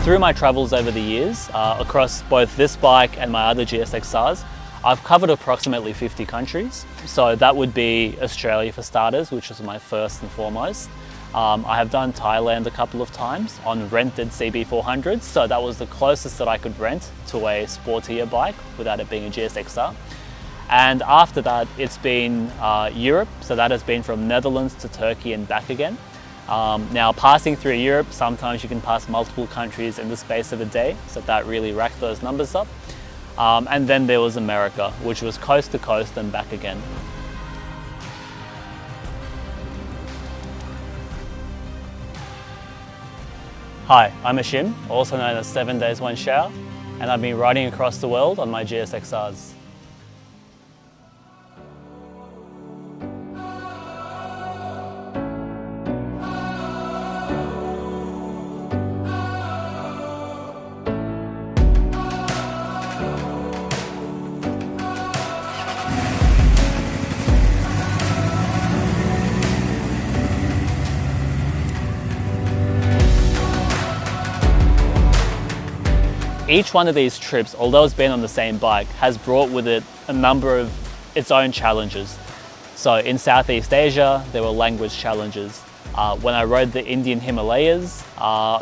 through my travels over the years, across both this bike and my other GSXRs, I've covered approximately 50 countries. So that would be Australia for starters, which was my first and foremost. I have done Thailand a couple of times on rented CB400s, so that was the closest that I could rent to a sportier bike without it being a GSXR. And after that, it's been Europe, so that has been from Netherlands to Turkey and back again. Now, passing through Europe, sometimes you can pass multiple countries in the space of a day, so that really racked those numbers up. And then there was America, which was coast to coast and back again. Hi, I'm Ashim, also known as 7Days1Shower, and I've been riding across the world on my GSXRs. Each one of these trips, although it's been on the same bike, has brought with it a number of its own challenges. So in Southeast Asia, there were language challenges. When I rode the Indian Himalayas,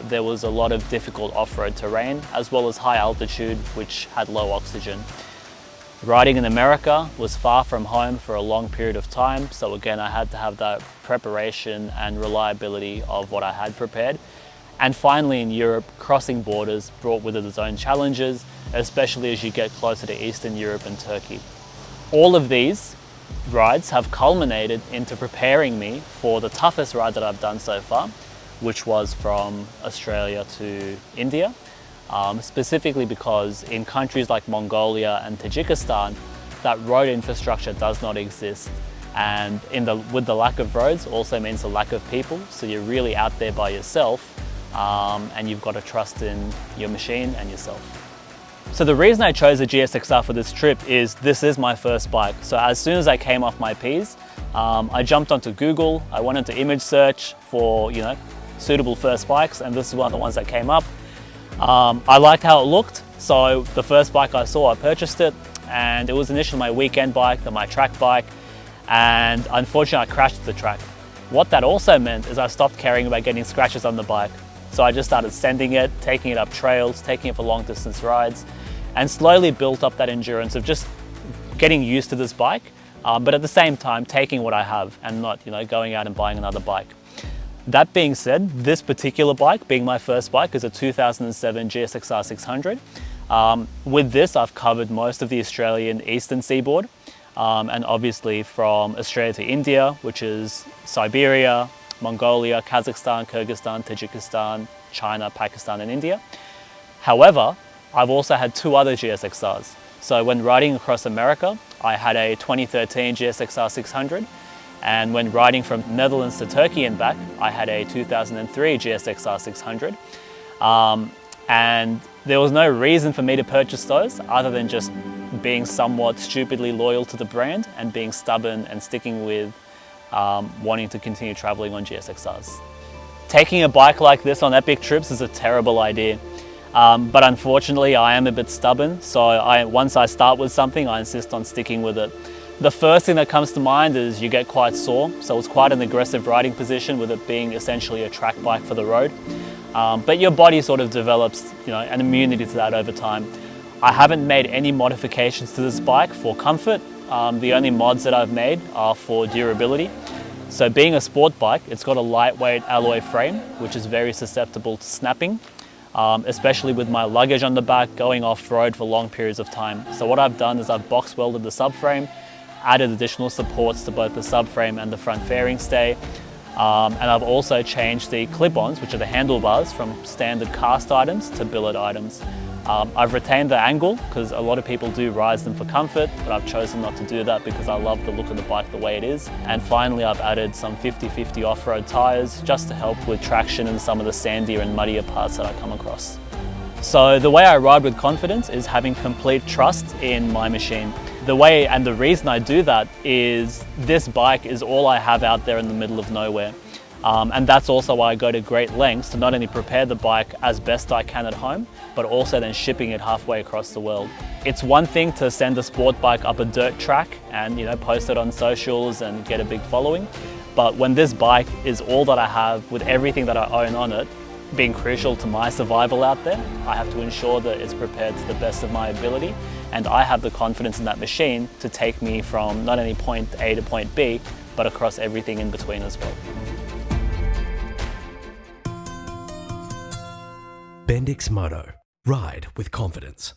there was a lot of difficult off-road terrain, as well as high altitude, which had low oxygen. Riding in America was far from home for a long period of time, so again, I had to have that preparation and reliability of what I had prepared. And finally in Europe, crossing borders brought with it its own challenges, especially as you get closer to Eastern Europe and Turkey. All of these rides have culminated into preparing me for the toughest ride that I've done so far, which was from Australia to India, specifically because in countries like Mongolia and Tajikistan, that road infrastructure does not exist. And with the lack of roads also means a lack of people, so you're really out there by yourself. And you've got to trust in your machine and yourself. So the reason I chose a GSXR for this trip is this is my first bike. So as soon as I came off my Ps, I jumped onto Google, I went into image search for, suitable first bikes, and this is one of the ones that came up. I liked how it looked, so the first bike I saw, I purchased it, and it was initially my weekend bike, then my track bike, and unfortunately I crashed the track. What that also meant is I stopped caring about getting scratches on the bike. So I just started sending it, taking it up trails, taking it for long distance rides, and slowly built up that endurance of just getting used to this bike, but at the same time taking what I have and not going out and buying another bike. That being said, this particular bike, being my first bike, is a 2007 GSXR 600. With this, I've covered most of the Australian eastern seaboard, and obviously from Australia to India, which is Siberia, Mongolia, Kazakhstan, Kyrgyzstan, Tajikistan, China, Pakistan and India. However, I've also had two other GSXRs. So when riding across America, I had a 2013 GSXR 600, and when riding from Netherlands to Turkey and back, I had a 2003 GSXR 600. And there was no reason for me to purchase those other than just being somewhat stupidly loyal to the brand and being stubborn and sticking with wanting to continue traveling on GSXRs. Taking a bike like this on epic trips is a terrible idea, but unfortunately I am a bit stubborn, so once I start with something, I insist on sticking with it. The first thing that comes to mind is you get quite sore, so it's quite an aggressive riding position with it being essentially a track bike for the road, but your body sort of develops an immunity to that over time. I haven't made any modifications to this bike for comfort. The only mods that I've made are for durability. So being a sport bike, it's got a lightweight alloy frame, which is very susceptible to snapping, especially with my luggage on the back going off-road for long periods of time. So what I've done is I've box welded the subframe, added additional supports to both the subframe and the front fairing stay, and I've also changed the clip-ons, which are the handlebars, from standard cast items to billet items. I've retained the angle because a lot of people do rise them for comfort, but I've chosen not to do that because I love the look of the bike the way it is. And finally, I've added some 50/50 off-road tyres just to help with traction in some of the sandier and muddier parts that I come across. So the way I ride with confidence is having complete trust in my machine. The way and the reason I do that is this bike is all I have out there in the middle of nowhere. And that's also why I go to great lengths to not only prepare the bike as best I can at home, but also then shipping it halfway across the world. It's one thing to send a sport bike up a dirt track and post it on socials and get a big following. But when this bike is all that I have with everything that I own on it, being crucial to my survival out there, I have to ensure that it's prepared to the best of my ability, and I have the confidence in that machine to take me from not only point A to point B, but across everything in between as well. Bendix Moto. Ride with confidence.